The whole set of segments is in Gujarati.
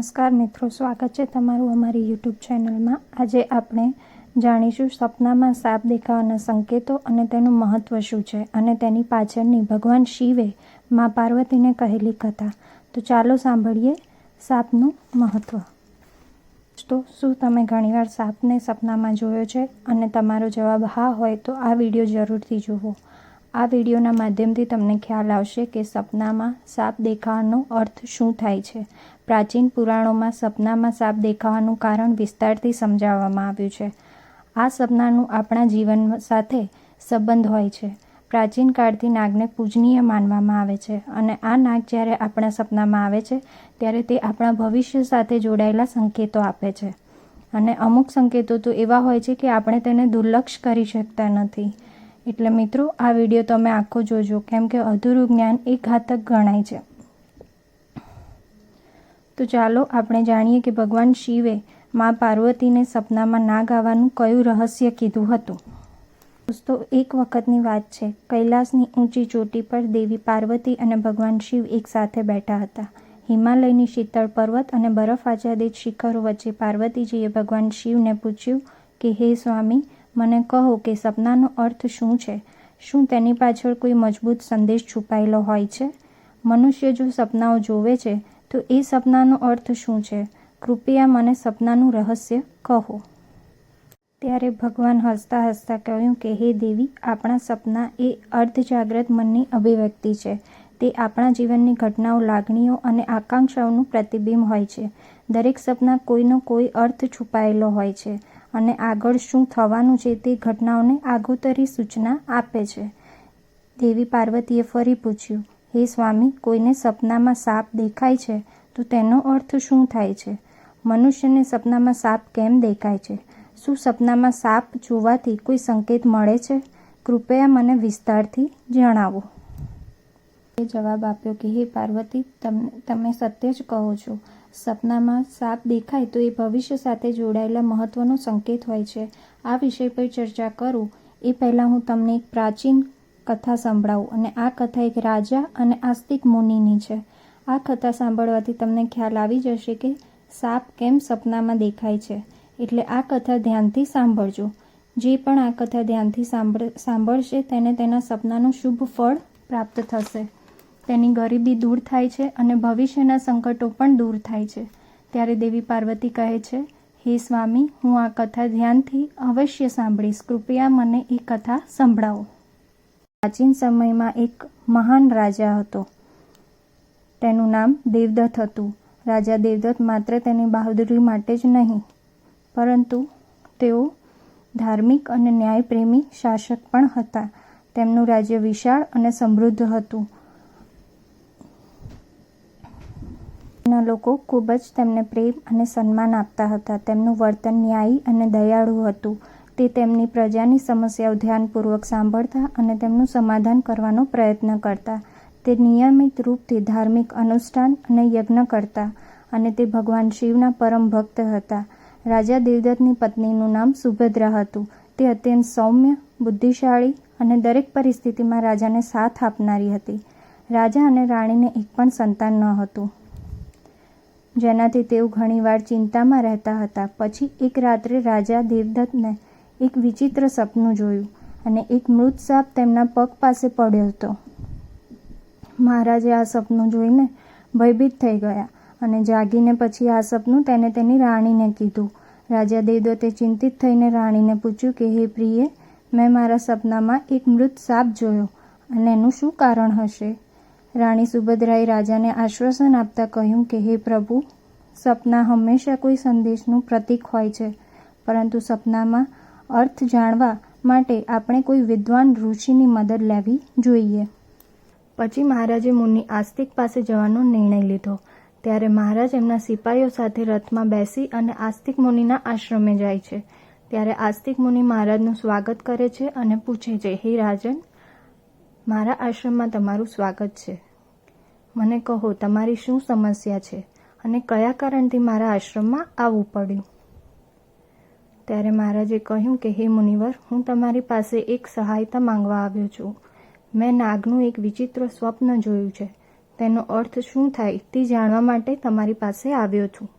નમસ્કાર મિત્રો, સ્વાગત છે તમારું અમારી યુટ્યુબ ચેનલમાં। આજે આપણે જાણીશું સપનામાં સાપ દેખાવાના સંકેતો અને તેનું મહત્વ શું છે અને તેની પાછળની ભગવાન શિવે મા પાર્વતીને કહેલી કથા। તો ચાલો સાંભળીએ સાપનું મહત્વ। તો શું તમે ઘણીવાર સાપને સપનામાં જોયો છે? અને તમારો જવાબ હા હોય તો આ વિડીયો જરૂરથી જુઓ। આ વિડીયોના માધ્યમથી તમને ખ્યાલ આવશે કે સપનામાં સાપ દેખાવાનો અર્થ શું થાય છે। પ્રાચીન પુરાણોમાં સપનામાં સાપ દેખાવાનું કારણ વિસ્તારથી સમજાવવામાં આવ્યું છે। આ સપનાનું આપણા જીવન સાથે સંબંધ હોય છે। પ્રાચીન કાળથી નાગને પૂજનીય માનવામાં આવે છે અને આ નાગ જ્યારે આપણા સપનામાં આવે છે ત્યારે તે આપણા ભવિષ્ય સાથે જોડાયેલા સંકેતો આપે છે અને અમુક સંકેતો તો એવા હોય છે કે આપણે તેને દુર્લક્ષ કરી શકતા નથી। એટલે મિત્રો, આ વિડીયો તમે આખો જોજો, કેમ કે અધૂરું જ્ઞાન એ ઘાતક ગણાય છે। તો ચાલો આપણે જાણીએ કે ભગવાન શિવે મા પાર્વતીને સપનામાં નાગ આવવાનું કયું રહસ્ય કીધું હતું। દોસ્તો, એક વખતની વાત છે, કૈલાસની ઊંચી ચોટી પર દેવી પાર્વતી અને ભગવાન શિવ એક સાથે બેઠા હતા। હિમાલયની શીતળ પર્વત અને બરફ આચ્છાદિત શિખરો વચ્ચે પાર્વતીજીએ ભગવાન શિવને પૂછ્યું કે હે સ્વામી, મને કહો કે સપનાનો અર્થ શું છે? શું તેની પાછળ કોઈ મજબૂત સંદેશ છુપાયેલો હોય છે? મનુષ્ય જો સપનાઓ જોવે છે તો એ સપનાનો અર્થ શું છે? કૃપયા મને સપનાનું રહસ્ય કહો। ત્યારે ભગવાન હસતા હસતા કહ્યું કે હે દેવી, આપણા સપના એ અર્ધજાગ્રત મનની અભિવ્યક્તિ છે। તે આપણા જીવનની ઘટનાઓ, લાગણીઓ અને આકાંક્ષાઓનું પ્રતિબિંબ હોય છે। દરેક સપના કોઈનો કોઈ અર્થ છુપાયેલો હોય છે અને આગળ શું થવાનું છે તે ઘટનાઓને આગોતરી સૂચના આપે છે। દેવી પાર્વતીએ ફરી પૂછ્યું, હે સ્વામી, કોઈને સપનામાં સાપ દેખાય છે તો તેનો અર્થ શું થાય છે? મનુષ્યને સપનામાં સાપ કેમ દેખાય છે? શું સપનામાં સાપ જોવાથી કોઈ સંકેત મળે છે? કૃપયા મને વિસ્તારથી જણાવો। એ જવાબ આપ્યો કે હે પાર્વતી, તમે સત્ય જ કહો છો। સપનામાં સાપ દેખાય તો એ ભવિષ્ય સાથે જોડાયેલા મહત્વનો સંકેત હોય છે। આ વિષય પર ચર્ચા કરું એ પહેલાં હું તમને એક પ્રાચીન કથા સંભળાવું અને આ કથા એક રાજા અને આસ્તિક મુનિની છે। આ કથા સાંભળવાથી તમને ખ્યાલ આવી જશે કે સાપ કેમ સપનામાં દેખાય છે। એટલે આ કથા ધ્યાનથી સાંભળજો। જે પણ આ કથા ધ્યાનથી સાંભળશે તેને તેના સપનાનું શુભ ફળ પ્રાપ્ત થશે। તેની ગરીબી દૂર થાય છે અને ભવિષ્યના સંકટો પણ દૂર થાય છે। ત્યારે દેવી પાર્વતી કહે છે, હે સ્વામી, હું આ કથા ધ્યાનથી અવશ્ય સાંભળીશ। કૃપયા મને એ કથા સંભળાવો। પ્રાચીન સમયમાં એક મહાન રાજા હતો। તેનું નામ દેવદત્ત હતું। રાજા દેવદત્ત માત્ર તેની બહાદુરી માટે જ નહીં, પરંતુ તેઓ ધાર્મિક અને ન્યાયપ્રેમી શાસક પણ હતા। તેમનું રાજ્ય વિશાળ અને સમૃદ્ધ હતું। ના લોકો ખૂબ જ તેમને પ્રેમ અને સન્માન આપતા હતા। તેમનું વર્તન ન્યાયી અને દયાળુ હતું। તે તેમની પ્રજાની સમસ્યાઓ ધ્યાનપૂર્વક સાંભળતા અને તેમનું સમાધાન કરવાનો પ્રયત્ન કરતા। તે નિયમિત રૂપથી ધાર્મિક અનુષ્ઠાન અને યજ્ઞ કરતા અને તે ભગવાન શિવના પરમ ભક્ત હતા। રાજા દેવદત્તની પત્નીનું નામ સુભદ્રા હતું। તે અત્યંત સૌમ્ય, બુદ્ધિશાળી અને દરેક પરિસ્થિતિમાં રાજાને સાથ આપનારી હતી। રાજા અને રાણીને એક પણ સંતાન ન હતું, જેનાથી તેઓ ઘણીવાર ચિંતામાં રહેતા હતા। પછી એક રાત્રે રાજા દેવદત્તને એક વિચિત્ર સપનું જોયું અને એક મૃત સાપ તેમના પગ પાસે પડ્યો હતો। મહારાજે આ સપનું જોઈને ભયભીત થઈ ગયા અને જાગીને પછી આ સપનું તેને તેની રાણીને કીધું। રાજા દેવદત્તે ચિંતિત થઈને રાણીને પૂછ્યું કે હે પ્રિય, મેં મારા સપનામાં એક મૃત સાપ જોયો અને એનું શું કારણ હશે? રાણી સુભદ્રાએ રાજાને આશ્વાસન આપતા કહ્યું કે હે પ્રભુ, સપના હંમેશા કોઈ સંદેશનું પ્રતીક હોય છે, પરંતુ સપનામાં અર્થ જાણવા માટે આપણે કોઈ વિદ્વાન ઋષિની મદદ લેવી જોઈએ। પછી મહારાજે મુનિ આસ્તિક પાસે જવાનો નિર્ણય લીધો। ત્યારે મહારાજ એમના સિપાહીઓ સાથે રથમાં બેસી અને આસ્તિક મુનિના આશ્રમે જાય છે। ત્યારે આસ્તિક મુનિ મહારાજનું સ્વાગત કરે છે અને પૂછે છે, હે રાજન, મારા આશ્રમમાં તમારું સ્વાગત છે। મને કહો, તમારી શું સમસ્યા છે અને કયા કારણથી મારા આશ્રમમાં આવવું પડ્યું? ત્યારે મહારાજે કહ્યું કે હે મુનિવર, હું તમારી પાસે એક સહાયતા માંગવા આવ્યો છું। મેં નાગનું એક વિચિત્ર સ્વપ્ન જોયું છે। તેનો અર્થ શું થાય તે જાણવા માટે તમારી પાસે આવ્યો છું.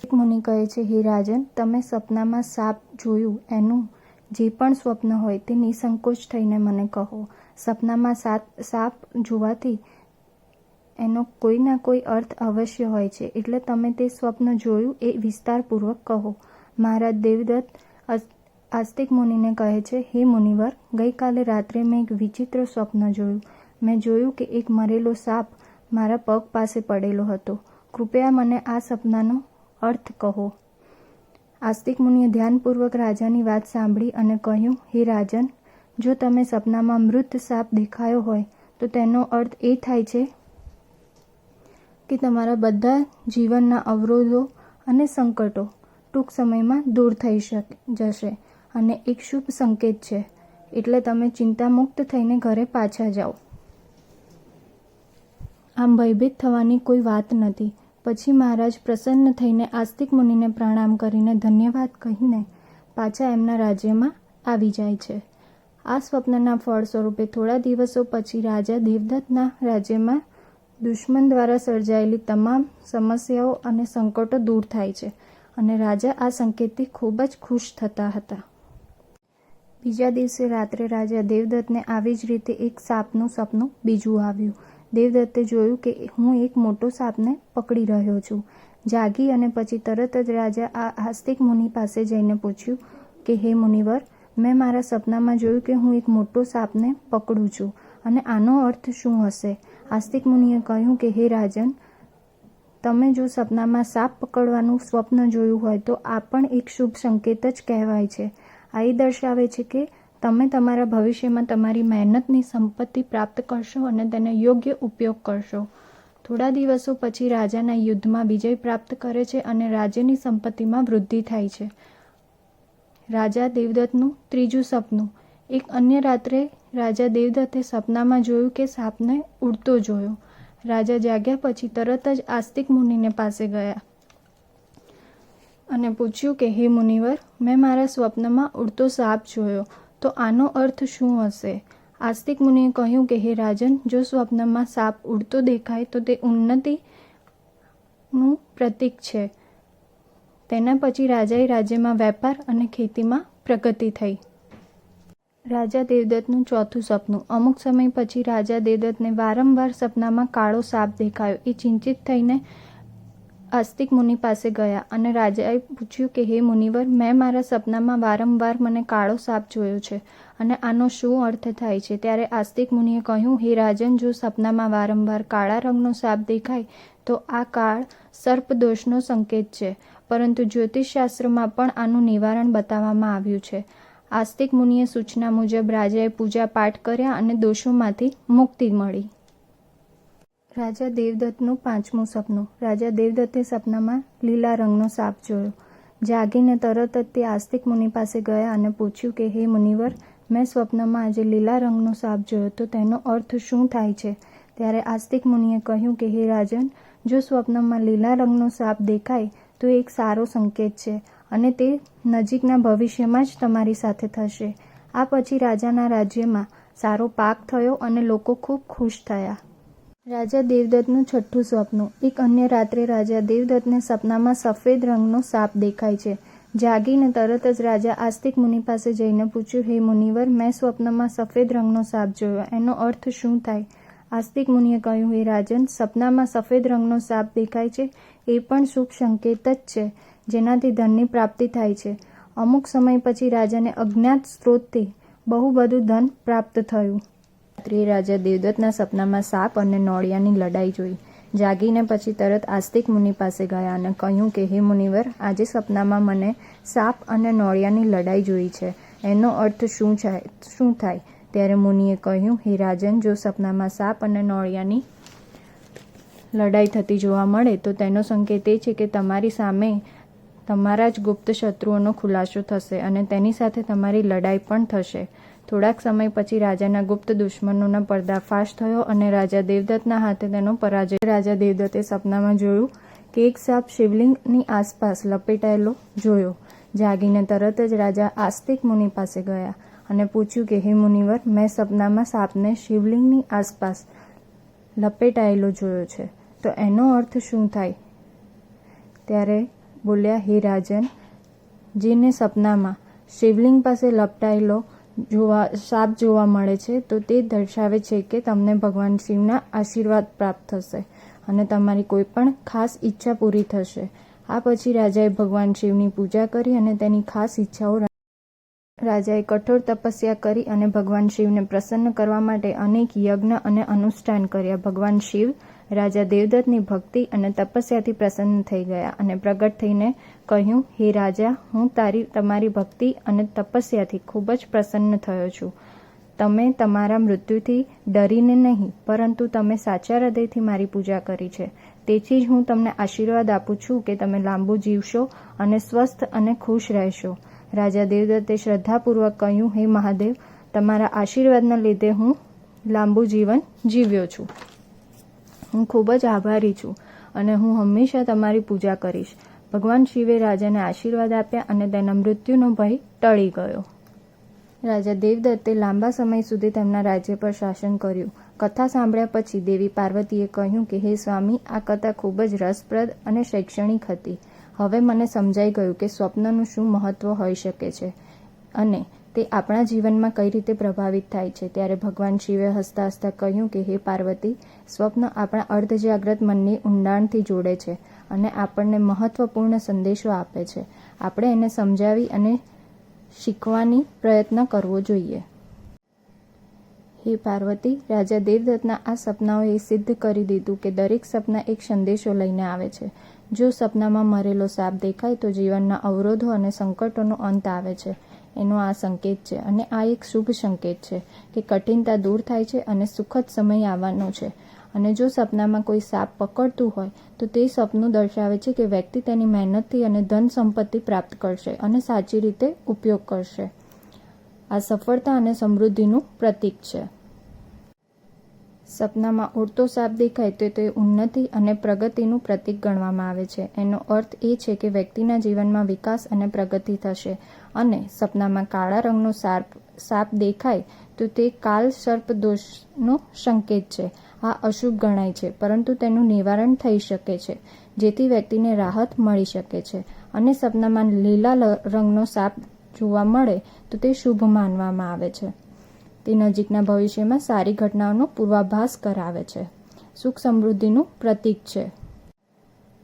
એક મુનિ કહે છે, હે રાજન, તમે સપનામાં સાપ જોયું એનું જે પણ સ્વપ્ન હોય તે નિસંકોચ થઈને મને કહો. સપનામાં સાપ જોવાથી એનો કોઈ ના કોઈ અર્થ અવશ્ય હોય છે, એટલે તમે તે સ્વપ્ન જોયું એ વિસ્તારપૂર્વક કહો. મહારાજ દેવદત્ત આસ્તિક મુનિને કહે છે, હે મુનિવર, ગઈકાલે રાત્રે મેં એક વિચિત્ર સ્વપ્ન જોયું. મેં જોયું કે એક મરેલો સાપ મારા પગ પાસે પડેલો હતો. કૃપયા મને આ સપનાનો અર્થ કહો. આસ્તિક મુનિએ ધ્યાનપૂર્વક રાજાની વાત સાંભળી અને કહ્યું, હે રાજન, જો તમે સપનામાં મૃત સાપ દેખાયો હોય તો તેનો અર્થ એ થાય છે કે તમારા બધા જીવનના અવરોધો અને સંકટો ટૂંક સમયમાં દૂર થઈ જશે અને એક શુભ સંકેત છે. એટલે તમે ચિંતામુક્ત થઈને ઘરે પાછા જાઓ. આમ ભયભીત થવાની કોઈ વાત નથી. પછી મહારાજ પ્રસન્ન થઈને આસ્તિક મુનિને પ્રણામ કરીને ધન્યવાદ કહીને પાછા એમના રાજ્યમાં આવી જાય છે. આ સ્વપ્નના ફળ સ્વરૂપે થોડા દિવસો પછી રાજા દેવદત્તના રાજ્યમાં દુશ્મન દ્વારા સર્જાયેલી તમામ સમસ્યાઓ અને સંકટો દૂર થાય છે અને રાજા આ સંકેતથી ખૂબ જ ખુશ થતા હતા. બીજા દિવસે રાત્રે રાજા દેવદત્તને આવી જ રીતે એક સાપનું સપનું બીજું આવ્યું. દેવદત્તે જોયું કે હું એક મોટો સાપને પકડી રહ્યો છું. જાગી અને પછી તરત જ રાજા આ આસ્તિક મુનિ પાસે જઈને પૂછ્યું કે હે મુનિવર, મેં મારા સપનામાં જોયું કે હું એક મોટો સાપને પકડું છું અને આનો અર્થ શું હશે? આસ્તિક મુનિએ કહ્યું કે હે રાજન, તમે જો સપનામાં સાપ પકડવાનું સ્વપ્ન જોયું હોય તો આ પણ એક શુભ સંકેત જ કહેવાય છે. આ એ દર્શાવે છે કે તમે તમારા ભવિષ્યમાં તમારી મહેનતની સંપત્તિ પ્રાપ્ત કરશો અને તેનો યોગ્ય ઉપયોગ કરશો. થોડા દિવસો પછી રાજાના યુદ્ધમાં વિજય પ્રાપ્ત કરે છે અને રાજ્યની સંપત્તિમાં વૃદ્ધિ થાય છે. રાજા દેવદત્તનું ત્રીજું સપનું. એક અન્ય રાત્રે રાજા દેવદત્તે સપનામાં જોયું કે સાપને ઉડતો જોયો. રાજા જાગ્યા પછી તરત જ આસ્તિક મુનિને પાસે ગયા અને પૂછ્યું કે હે મુનિવર, મેં મારા સ્વપ્નમાં ઉડતો સાપ જોયો, તો આનો અર્થ શું હશે? આસ્તિક મુનિએ કહ્યું કે હે રાજન, જો સ્વપ્નમાં સાપ ઉડતો દેખાય તો તે ઉન્નતિનું પ્રતીક છે. તેના પછી રાજાએ રાજ્યમાં વેપાર અને ખેતીમાં પ્રગતિ થઈ. રાજા દેવદત્તનું ચોથું સપનું. અમુક સમય પછી રાજા દેવદત્તને વારંવાર સપનામાં કાળો સાપ દેખાયો. એ ચિંતિત થઈને આસ્તિક મુનિ પાસે ગયા અને રાજાએ પૂછ્યું કે હે મુનિવર, મેં મારા સપનામાં વારંવાર મને કાળો સાપ જોયો છે અને આનો શું અર્થ થાય છે? ત્યારે આસ્તિક મુનિએ કહ્યું, હે રાજન, જો સપનામાં વારંવાર કાળા રંગનો સાપ દેખાય તો આ કાળ સર્પદોષનો સંકેત છે, પરંતુ જ્યોતિષશાસ્ત્રમાં પણ આનું નિવારણ બતાવવામાં આવ્યું છે. આસ્તિક મુનિએ સૂચના મુજબ રાજાએ પૂજા પાઠ કર્યા અને દોષોમાંથી મુક્તિ મળી. રાજા દેવદત્તનું પાંચમું સપનું. રાજા દેવદત્તે સપનામાં લીલા રંગનો સાપ જોયો. જાગીને તરત જ તે આસ્તિક મુનિ પાસે ગયા અને પૂછ્યું કે હે મુનિવર, મેં સ્વપ્નમાં આજે લીલા રંગનો સાપ જોયો, તો તેનો અર્થ શું થાય છે? ત્યારે આસ્તિક મુનિએ કહ્યું કે હે રાજન, જો સ્વપ્નમાં લીલા રંગનો સાપ દેખાય તો એક સારો સંકેત છે અને તે નજીકના ભવિષ્યમાં જ તમારી સાથે થશે. આ પછી રાજાના રાજ્યમાં સારો પાક થયો અને લોકો ખૂબ ખુશ થયા. રાજા દેવદત્તનું છઠ્ઠું સપનું. એક અન્ય રાત્રે રાજા દેવદત્તને સપનામાં સફેદ રંગનો સાપ દેખાય છે. જાગીને તરત જ રાજા આસ્તિક મુનિ પાસે જઈને પૂછ્યું, હે મુનિવર, મેં સ્વપ્નમાં સફેદ રંગનો સાપ જોયો, એનો અર્થ શું થાય? આસ્તિક મુનિએ કહ્યું, હે રાજન, સપનામાં સફેદ રંગનો સાપ દેખાય છે એ પણ શુભ સંકેત જ છે, જેનાથી ધનની પ્રાપ્તિ થાય છે. અમુક સમય પછી રાજાને અજ્ઞાત સ્ત્રોતથી બહુ બધું ધન પ્રાપ્ત થયું. રાત્રે રાજા દેવદત્તના સપનામાં સાપ અને નોળિયાની લડાઈ જોઈ. જાગીને પછી તરત આસ્તિક મુનિ પાસે ગયા અને કહ્યું કે હે મુનિવર, આજે સપનામાં મને સાપ અને નોળિયાની લડાઈ જોઈ છે, એનો અર્થ શું થાય? ત્યારે મુનિએ કહ્યું, હે રાજન, જો સપનામાં સાપ અને નોળિયાની લડાઈ થતી જોવા મળે તો તેનો સંકેત એ છે કે તમારી સામે તમારા જ ગુપ્ત શત્રુઓનો ખુલાસો થશે અને તેની સાથે તમારી લડાઈ પણ થશે. થોડાક સમય પછી રાજાના ગુપ્ત દુશ્મનોના પર્દાફાશ થયો અને રાજા દેવદત્તના હાથે તેનો પરાજય. રાજા દેવદત્તે સપનામાં જોયું કે એક સાપ શિવલિંગની આસપાસ લપેટાયેલો જોયો. જાગીને તરત જ રાજા આસ્તિક મુનિ પાસે ગયા અને પૂછ્યું કે હે મુનિવર, મેં સપનામાં સાપને શિવલિંગની આસપાસ લપેટાયેલો જોયો છે, તો એનો અર્થ શું થાય? ત્યારે બોલ્યા, હે રાજન, જેને સપનામાં શિવલિંગ પાસે લપટાયેલો સાપ જોવા મળે છે, તો તે દર્શાવે છે કે તમને ભગવાન શિવના આશીર્વાદ પ્રાપ્ત થશે અને તમારી કોઈ પણ ખાસ ઈચ્છા પૂરી થશે. આ પછી રાજાએ ભગવાન શિવની પૂજા કરી અને તેની ખાસ ઈચ્છાઓ રાજાએ કઠોર તપસ્યા કરી અને ભગવાન શિવને પ્રસન્ન કરવા માટે અનેક યજ્ઞ અને અનુષ્ઠાન કર્યા. ભગવાન શિવ રાજા દેવદત્તની ભક્તિ અને તપસ્યાથી પ્રસન્ન થઈ ગયા અને પ્રગટ થઈને કહ્યું, હે રાજા, હું તમારી ભક્તિ અને તપસ્યાથી ખૂબ જ પ્રસન્ન થયો છું. તમે તમારા મૃત્યુથી ડરીને નહીં, પરંતુ તમે સાચા હૃદયથી મારી પૂજા કરી છે. તેથી જ હું તમને આશીર્વાદ આપું છું કે તમે લાંબુ જીવશો અને સ્વસ્થ અને ખુશ રહેશો. રાજા દેવદત્તે શ્રદ્ધાપૂર્વક કહ્યું, હે મહાદેવ, તમારા આશીર્વાદના લીધે હું લાંબુ જીવન જીવ્યો છું. હું ખૂબ જ આભારી છું અને હું હંમેશા તમારી પૂજા કરીશ. ભગવાન શિવે રાજાને આશીર્વાદ આપ્યા અને તેના મૃત્યુનો ભય ટળી ગયો. રાજા દેવદત્તે લાંબા સમય સુધી તેમના રાજ્ય પર શાસન કર્યું. કથા સાંભળ્યા પછી દેવી પાર્વતીએ કહ્યું કે હે સ્વામી, આ કથા ખૂબ જ રસપ્રદ અને શૈક્ષણિક હતી. હવે મને સમજાઈ ગયું કે સ્વપ્નનું શું મહત્વ હોઈ શકે છે અને તે આપણા જીવનમાં કઈ રીતે પ્રભાવિત થાય છે. ત્યારે ભગવાન શિવે હસતા હસતા કહ્યું કે હે પાર્વતી, સ્વપ્ન આપણા અર્ધજાગ્રત મનની ઊંડાણથી જોડે છે અને આપણને મહત્વપૂર્ણ સંદેશો આપે છે. આપણે એને સમજાવી અને શીખવાની પ્રયત્ન કરવો જોઈએ. હે પાર્વતી, રાજા દેવદત્તના આ સપનાઓએ સિદ્ધ કરી દીધું કે દરેક સપના એક સંદેશો લઈને આવે છે. જો સપનામાં મરેલો સાપ દેખાય તો જીવનના અવરોધો અને સંકટોનો અંત આવે છે. એનો આ સંકેત છે અને આ એક શુભ સંકેત છે કે કઠિનતા દૂર થાય છે અને સુખદ સમય આવવાનો છે. અને જો સપનામાં કોઈ સાપ પકડતું હોય તો તે સપનું દર્શાવે છે કે વ્યક્તિ તેની મહેનતથી અને ધન સંપત્તિ પ્રાપ્ત કરશે અને સાચી રીતે ઉપયોગ કરશે. આ સફળતા અને સમૃદ્ધિનું પ્રતીક છે. સપનામાં ઉડતો સાપ દેખાય તો તે ઉન્નતિ અને પ્રગતિનું પ્રતીક ગણવામાં આવે છે. એનો અર્થ એ છે કે વ્યક્તિના જીવનમાં વિકાસ અને પ્રગતિ થશે. અને સપનામાં કાળા રંગનો સાપ દેખાય તો તે કાલ સર્પ દોષનો સંકેત છે. આ અશુભ ગણાય છે, પરંતુ તેનું નિવારણ થઈ શકે છે, જેથી વ્યક્તિને રાહત મળી શકે છે. અને સપનામાં લીલા રંગનો સાપ જોવા મળે તો તે શુભ માનવામાં આવે છે. તે નજીકના ભવિષ્યમાં સારી ઘટનાઓનો પૂર્વાભાસ કરાવે છે. સુખ સમૃદ્ધિનું પ્રતીક છે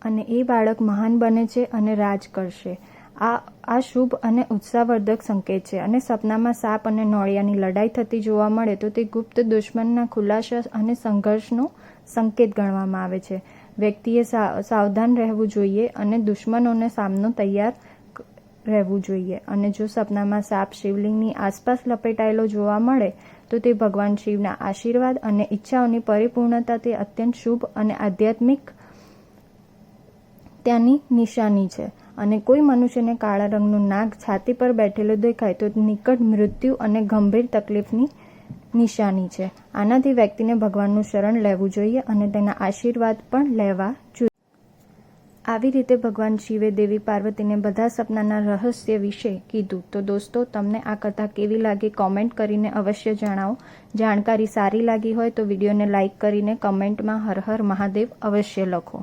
અને એ બાળક મહાન બને છે અને રાજ કરશે. આ શુભ અને ઉત્સાહવર્ધક સંકેત છે. અને સપનામાં સાપ અને નોળિયાની લડાઈ થતી જોવા મળે તો તે ગુપ્ત દુશ્મનના ખુલાસા અને સંઘર્ષનો સંકેત ગણવામાં આવે છે. વ્યક્તિએ સાવધાન રહેવું જોઈએ અને દુશ્મનોને સામનો તૈયાર રહેવું જોઈએ. અને જો સપનામાં સાપ શિવલિંગની આસપાસ લપેટાયેલો જોવા મળે તો તે ભગવાન શિવના આશીર્વાદ અને ઈચ્છાઓની પરિપૂર્ણતા, તે અત્યંત શુભ અને આધ્યાત્મિક ત્યાંની નિશાની છે. અને કોઈ મનુષ્યને કાળા રંગનું નાગ છાતી પર બેઠેલો દેખાય તો નિકટ મૃત્યુ અને ગંભીર તકલીફની નિશાની છે. આનાથી વ્યક્તિને ભગવાનનું શરણ લેવું જોઈએ અને તેના આશીર્વાદ પણ લેવા જોઈએ. આવી રીતે ભગવાન શિવે દેવી પાર્વતીને બધા સપનાના રહસ્ય વિશે કીધું. તો દોસ્તો, તમને આ કથા કેવી લાગી કોમેન્ટ કરીને અવશ્ય જણાવો. જાણકારી સારી લાગી હોય તો વિડીયોને લાઇક કરીને કમેન્ટમાં હર હર મહાદેવ અવશ્ય લખો.